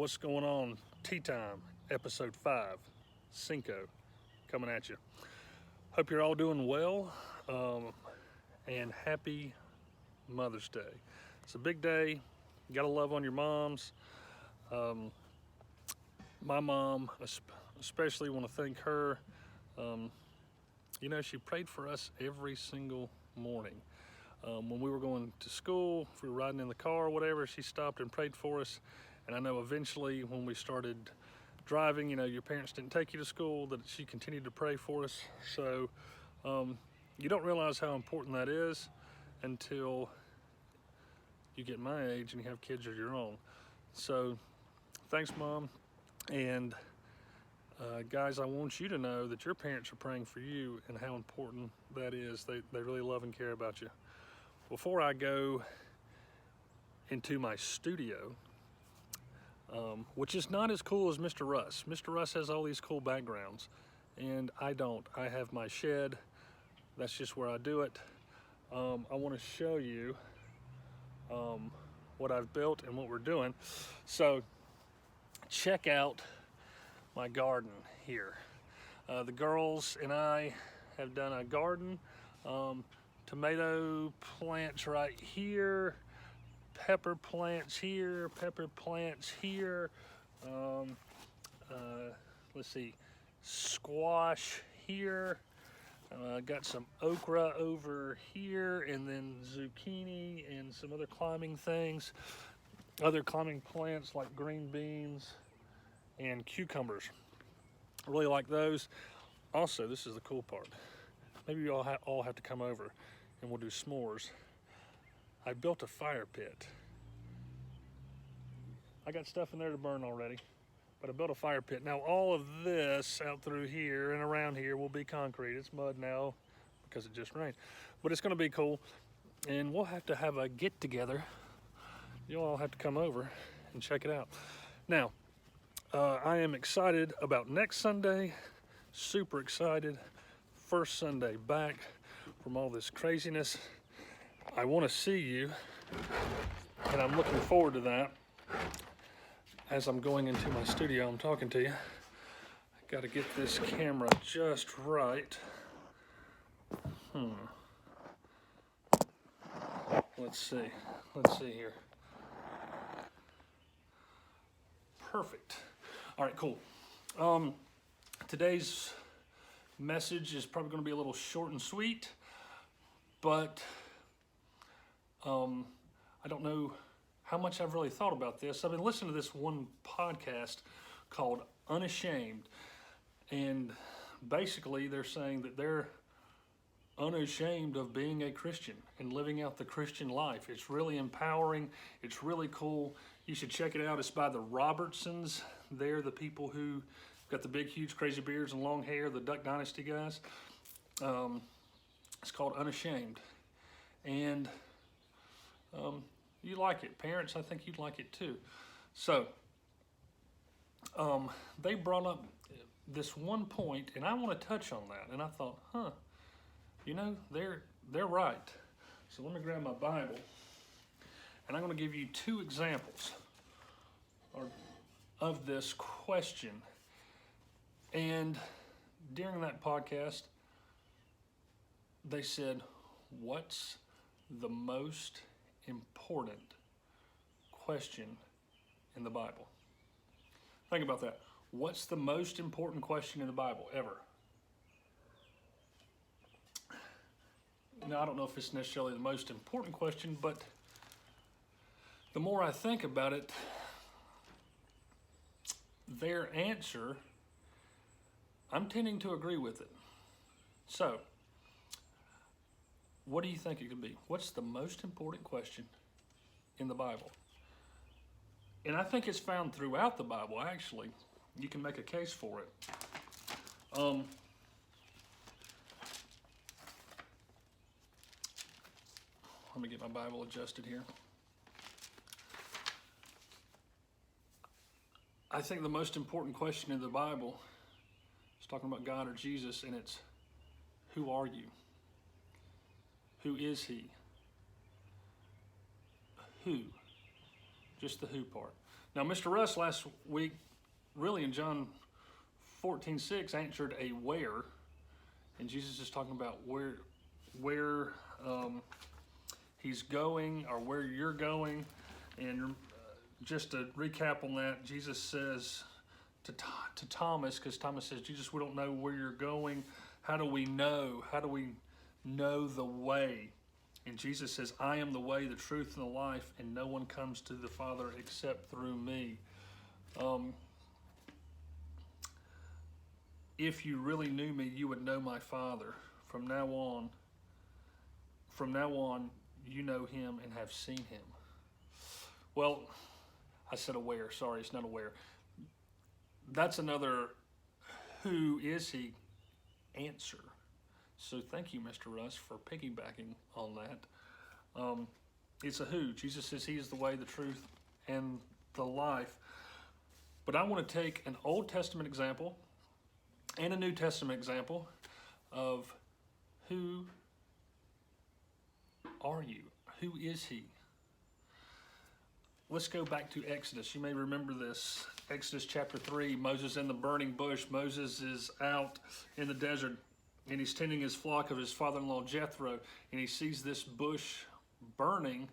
What's going on? Tea Time, episode 5, Cinco, coming at you. Hope you're all doing well, and happy Mother's Day. It's a big day. You gotta love on your moms. My mom, especially, want to thank her. She prayed for us every single morning. When we were going to school, if we were riding in the car or whatever, she stopped and prayed for us. And I know eventually when we started driving, your parents didn't take you to school, that she continued to pray for us. So you don't realize how important that is until you get my age and you have kids of your own. So thanks, Mom. And guys, I want you to know that your parents are praying for you and how important that is. They really love and care about you. Before I go into my studio, which is not as cool as Mr. Russ. Mr. Russ has all these cool backgrounds, and I don't. I have my shed. That's just where I do it. I want to show you what I've built and what we're doing. So check out my garden here. The girls and I have done a garden. Tomato plants right here, pepper plants here, let's see, squash here, got some okra over here, and then zucchini and some other climbing things, other climbing plants like green beans and cucumbers. I really like those. Also, this is the cool part. Maybe you all have to come over and we'll do s'mores. I built a fire pit. I got stuff in there to burn already, but I built a fire pit. Now all of this out through here and around here will be concrete. It's mud now because it just rained, but it's gonna be cool. And we'll have to have a get together. You'll all have to come over and check it out. Now, I am excited about next Sunday, super excited. First Sunday back from all this craziness. I want to see you, and I'm looking forward to that. As I'm going into my studio, I'm talking to you. I got to get this camera just right. Let's see here. Perfect. All right, cool. Today's message is probably going to be a little short and sweet, but I don't know how much I've really thought about this. I've been listening to this one podcast called Unashamed, and basically they're saying that they're unashamed of being a Christian and living out the Christian life. It's really empowering. It's really cool. You should check it out. It's by the Robertsons. They're the people who got the big, huge, crazy beards and long hair, the Duck Dynasty guys. It's called Unashamed. And you like it. Parents, I think you'd like it too. So, they brought up this one point, and I want to touch on that. And I thought, they're right. So let me grab my Bible, and I'm going to give you 2 examples of this question. And during that podcast, they said, what's the most important question in the Bible? Think about that. What's the most important question in the Bible ever? Now, I don't know if it's necessarily the most important question, but the more I think about it, their answer, I'm tending to agree with it. So, what do you think it could be? What's the most important question in the Bible? And I think it's found throughout the Bible, actually. You can make a case for it. Let me get my Bible adjusted here. I think the most important question in the Bible is talking about God or Jesus, and it's, who are you? Who is he? Who? Just the who part. Now, Mr. Russ last week, really in John 14:6, answered a where, and Jesus is talking about where he's going, or where you're going. And just to recap on that, Jesus says to Thomas, because Thomas says, Jesus, we don't know where you're going. How do we know? How do we know the way? And Jesus says, I am the way, the truth, and the life, and no one comes to the Father except through me. If you really knew me, you would know my Father. From now on, you know him and have seen him. Well, I said aware. Sorry, it's not aware. That's another who is he answer. So thank you, Mr. Russ, for piggybacking on that. It's a who. Jesus says he is the way, the truth, and the life. But I want to take an Old Testament example and a New Testament example of who are you? Who is he? Let's go back to Exodus. You may remember this. Exodus chapter 3, Moses in the burning bush. Moses is out in the desert, and he's tending his flock of his father-in-law Jethro, and he sees this bush burning,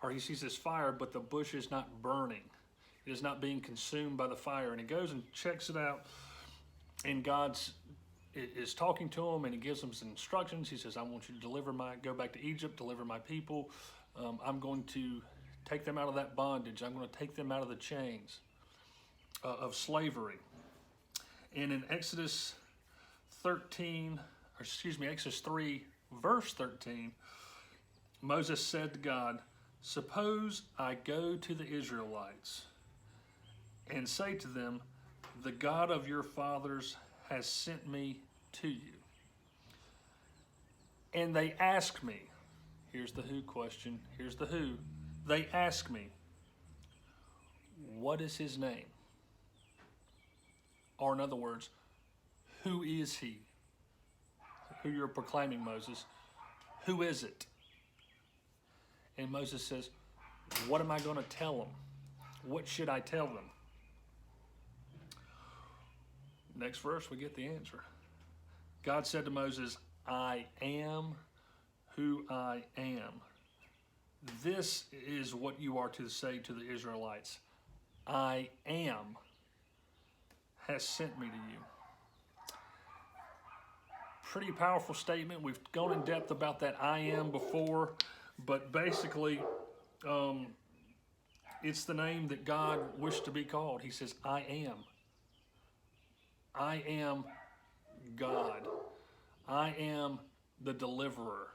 or he sees this fire, but the bush is not burning. It is not being consumed by the fire. And he goes and checks it out, and God is talking to him, and he gives him some instructions. He says, I want you to go back to Egypt, deliver my people. I'm going to take them out of that bondage. I'm going to take them out of the chains of slavery. And in Exodus 3, verse 13, Moses said to God, suppose I go to the Israelites and say to them, the God of your fathers has sent me to you. And they ask me, here's the who question, here's the who. They ask me, what is his name? Or in other words, who is he? Who you're proclaiming, Moses. Who is it? And Moses says, what am I going to tell them? What should I tell them? Next verse, we get the answer. God said to Moses, I am who I am. This is what you are to say to the Israelites. I am has sent me to you. Pretty powerful statement. We've gone in depth about that I am before, but basically it's the name that God wished to be called. He says, I am. I am God. I am the deliverer.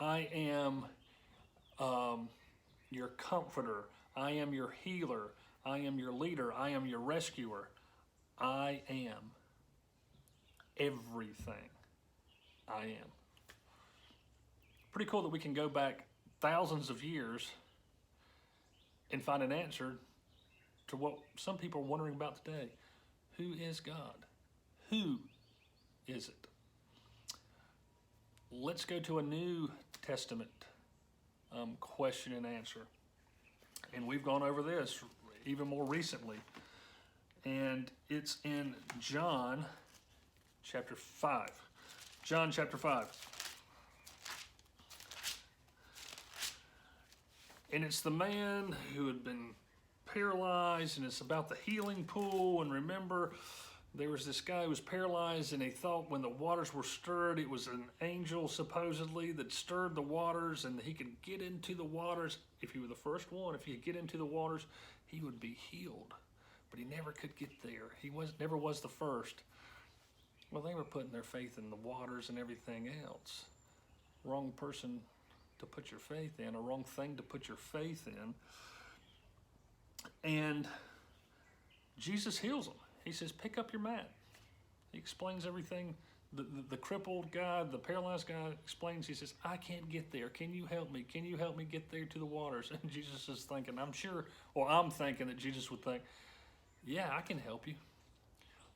I am your comforter. I am your healer. I am your leader. I am your rescuer. I am everything. I am. Pretty cool that we can go back thousands of years and find an answer to what some people are wondering about today. Who is God? Who is it? Let's go to a New Testament question and answer. And we've gone over this even more recently. And it's in John chapter 5. John chapter 5. And it's the man who had been paralyzed, and it's about the healing pool. And remember, there was this guy who was paralyzed, and he thought when the waters were stirred, it was an angel supposedly that stirred the waters, and he could get into the waters. If he were the first one, if he could get into the waters, he would be healed. But he never could get there. He never was the first. Well, they were putting their faith in the waters and everything else. Wrong person to put your faith in, a wrong thing to put your faith in. And Jesus heals him. He says, pick up your mat. He explains everything. The crippled guy, the paralyzed guy explains, he says, I can't get there. Can you help me? Can you help me get there to the waters? And Jesus is thinking, I'm thinking that Jesus would think, yeah, I can help you.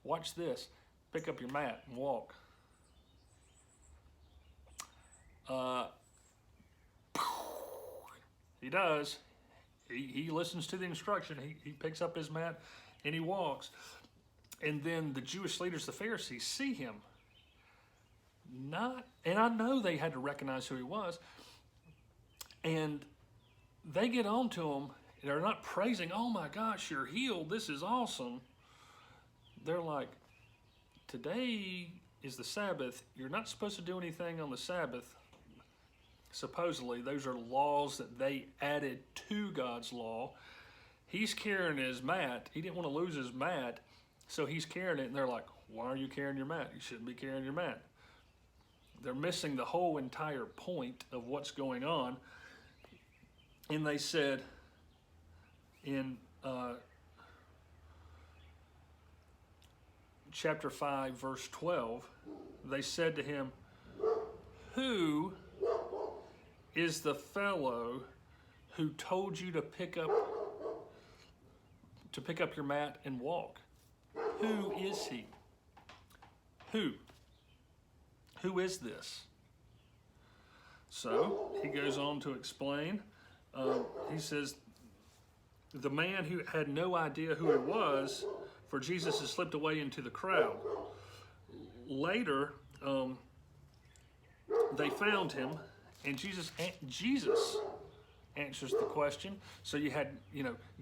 Watch this. Pick up your mat and walk. He does. he listens to the instruction. He picks up his mat and he walks. And then the Jewish leaders, the Pharisees, see him. And I know they had to recognize who he was. And they get on to him. They're not praising, oh my gosh, you're healed. This is awesome. They're like, today is the Sabbath. You're not supposed to do anything on the Sabbath. Supposedly, those are laws that they added to God's law. He's carrying his mat. He didn't want to lose his mat, so he's carrying it, and they're like, why are you carrying your mat? You shouldn't be carrying your mat. They're missing the whole entire point of what's going on. And they said in chapter 5, verse 12, they said to him, who is the fellow who told you to pick up your mat and walk? Who is he? Who is this? So he goes on to explain. He says, the man who had no idea who he was, for Jesus had slipped away into the crowd. Later, they found him, and Jesus answers the question. So you had,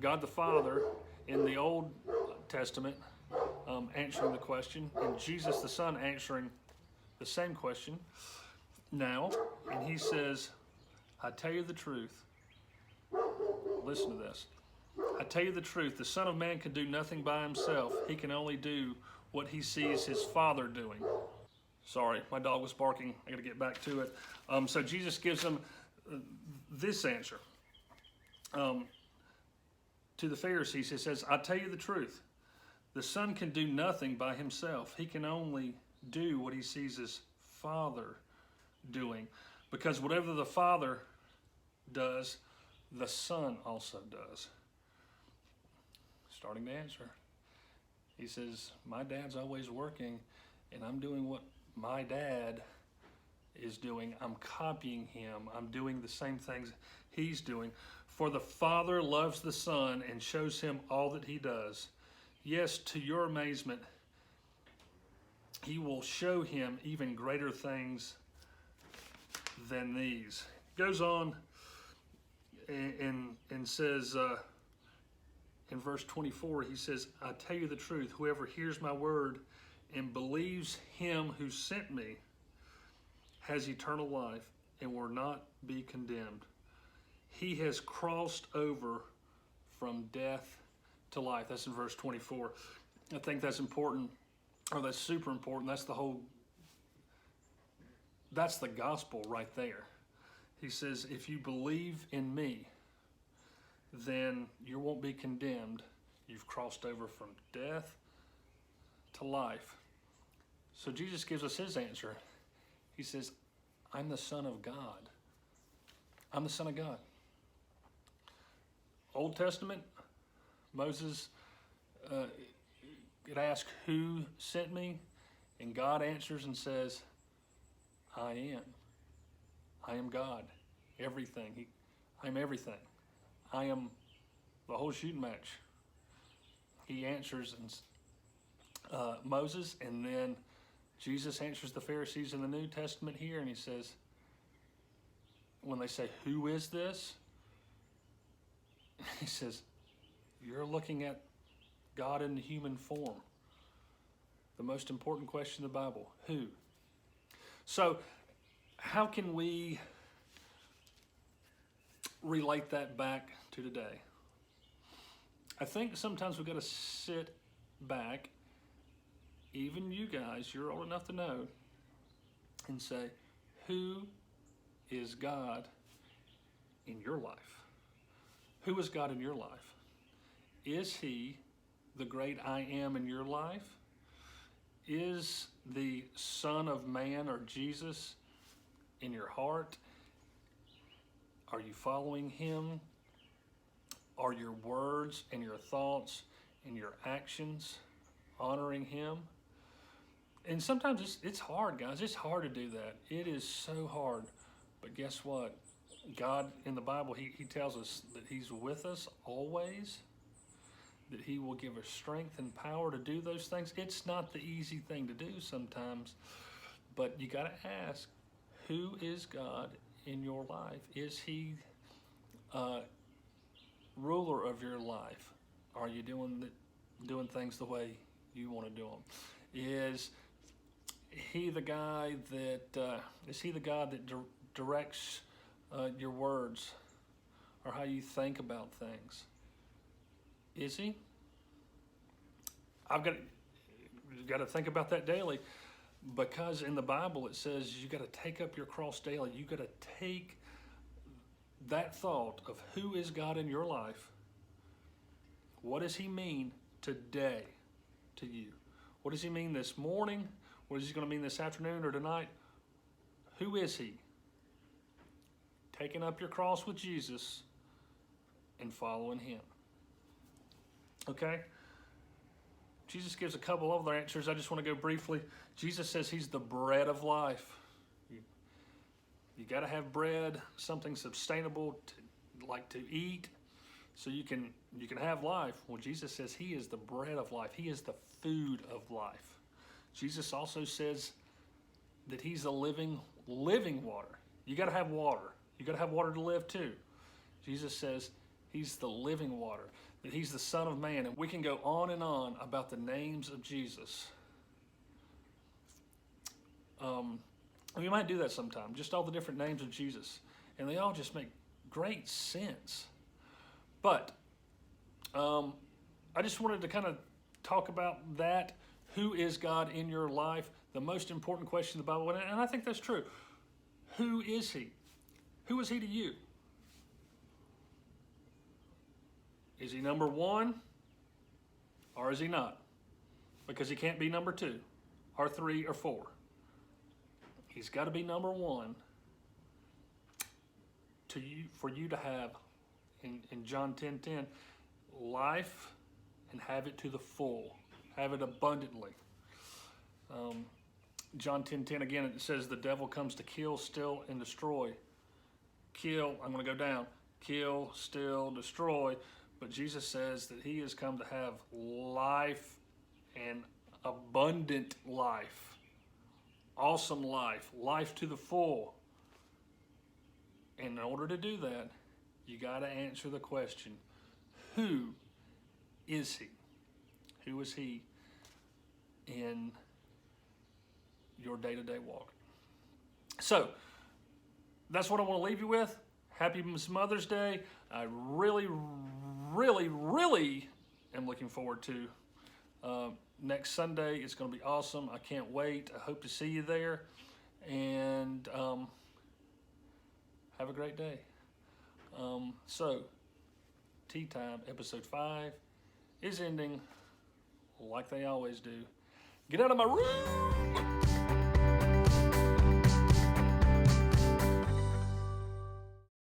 God the Father in the Old Testament answering the question, and Jesus the Son answering the same question now. And he says, I tell you the truth. Listen to this. I tell you the truth, the Son of Man can do nothing by himself. He can only do what he sees his Father doing. Sorry, my dog was barking. I got to get back to it. So Jesus gives them this answer. To the Pharisees, he says, I tell you the truth. The Son can do nothing by himself. He can only do what he sees his Father doing. Because whatever the Father does, the Son also does. Starting to answer. He says, my dad's always working, and I'm doing what my dad is doing. I'm copying him. I'm doing the same things he's doing. For the Father loves the Son and shows him all that he does. Yes, to your amazement, he will show him even greater things than these. Goes on and says, in verse 24, he says, I tell you the truth, whoever hears my word and believes him who sent me has eternal life and will not be condemned. He has crossed over from death to life. That's in verse 24. I think that's important, or that's super important. That's the gospel right there. He says, if you believe in me, then you won't be condemned. You've crossed over from death to life. So Jesus gives us his answer. He says, I'm the Son of God. I'm the Son of God. Old Testament, Moses could ask, who sent me? And God answers and says, I am. I am God. Everything. I'm everything. I am the whole shooting match. He answers Moses, and then Jesus answers the Pharisees in the New Testament here, and he says, when they say, who is this? He says, you're looking at God in human form. The most important question in the Bible, who? So, how can we relate that back to today? I think sometimes we've got to sit back, even you guys, you're old enough to know, and say, who is God in your life? Who is God in your life? Is he the great I am in your life? Is the Son of Man or Jesus in your heart? Are you following him? Are your words and your thoughts and your actions honoring him? And sometimes it's hard, guys. It's hard to do that. It is so hard. But guess what? God in the Bible, he tells us that he's with us always, that he will give us strength and power to do those things. It's not the easy thing to do sometimes, but you got to ask, who is God in your life? Is he ruler of your life? Are you doing things the way you want to do them? Is he the guy that directs your words or how you think about things? Is he? You got to think about that daily, because in the Bible it says you got to take up your cross daily. You got to take that thought of who is God in your life. What does he mean today to you? What does he mean this morning? What is he going to mean this afternoon or tonight? Who is he? Taking up your cross with Jesus and following him. Okay? Jesus gives a couple other answers. I just want to go briefly. Jesus says he's the bread of life. You got to have bread, something sustainable to eat, so you can have life. Well, Jesus says he is the bread of life. He is the food of life. Jesus also says that he's the living water. You got to have water. You got to have water to live too. Jesus says he's the living water, that he's the Son of Man. And we can go on and on about the names of Jesus. We might do that sometime, just all the different names of Jesus. And they all just make great sense. But I just wanted to kind of talk about that. Who is God in your life? The most important question in the Bible. And I think that's true. Who is he? Who is he to you? Is he number one, or is he not? Because he can't be number two or three or four. He's got to be number one for you to have, in John 10:10, life and have it to the full, have it abundantly. John 10:10 again, it says the devil comes to kill, steal, and destroy. Kill, I'm going to go down. Kill, steal, destroy. But Jesus says that he has come to have life and abundant life. Awesome life. Life to the full. And in order to do that, you got to answer the question, who is he? Who is he in your day-to-day walk? So, that's what I want to leave you with. Happy Mother's Day. I really, really, really am looking forward to next Sunday. It's going to be awesome. I can't wait. I hope to see you there. And have a great day. So, Tea Time, episode 5 is ending like they always do. Get out of my room!